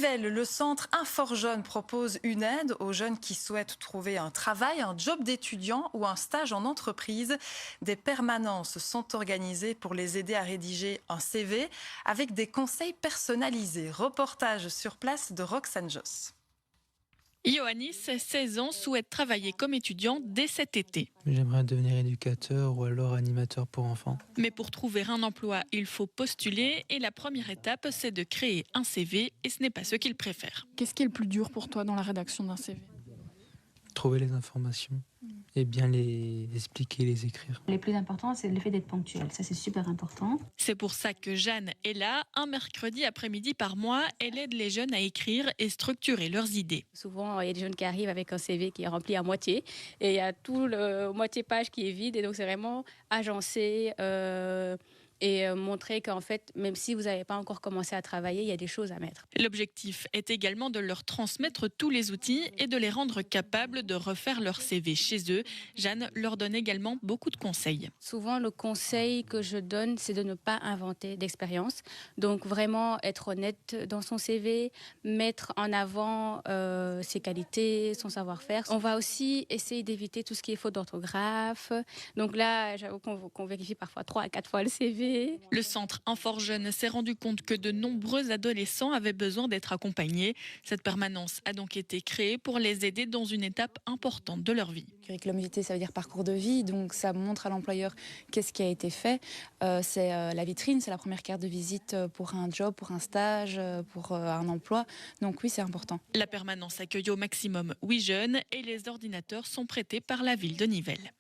Nivelles, le centre Infor-Jeunes propose une aide aux jeunes qui souhaitent trouver un travail, un job d'étudiant ou un stage en entreprise. Des permanences sont organisées pour les aider à rédiger un CV avec des conseils personnalisés. Reportage sur place de Roxane Joss. Ioannis, 16 ans, souhaite travailler comme étudiant dès cet été. J'aimerais devenir éducateur ou alors animateur pour enfants. Mais pour trouver un emploi, il faut postuler et la première étape, c'est de créer un CV et ce n'est pas ce qu'il préfère. Qu'est-ce qui est le plus dur pour toi dans la rédaction d'un CV ? Trouver les informations et bien les expliquer, les écrire. Le plus important, c'est le fait d'être ponctuel. Ça, c'est super important. C'est pour ça que Jeanne est là. Un mercredi après-midi par mois, elle aide les jeunes à écrire et structurer leurs idées. Souvent, il y a des jeunes qui arrivent avec un CV qui est rempli à moitié et il y a tout le moitié page qui est vide. Et donc, c'est vraiment agencer et montrer qu'en fait, même si vous n'avez pas encore commencé à travailler, il y a des choses à mettre. L'objectif est également de leur transmettre tous les outils et de les rendre capables de refaire leur CV chez eux. Jeanne leur donne également beaucoup de conseils. Souvent, le conseil que je donne, c'est de ne pas inventer d'expérience. Donc, vraiment être honnête dans son CV, mettre en avant ses qualités, son savoir-faire. On va aussi essayer d'éviter tout ce qui est faute d'orthographe. Donc là, j'avoue qu'on vérifie parfois 3 à 4 fois le CV. Le centre Infor-Jeunes s'est rendu compte que de nombreux adolescents avaient besoin d'être accompagnés. Cette permanence a donc été créée pour les aider dans une étape importante de leur vie. Curriculum vitae, ça veut dire parcours de vie, donc ça montre à l'employeur qu'est-ce qui a été fait. C'est la vitrine, c'est la première carte de visite pour un job, pour un stage, pour un emploi. Donc oui, c'est important. La permanence accueille au maximum 8 jeunes et les ordinateurs sont prêtés par la ville de Nivelles.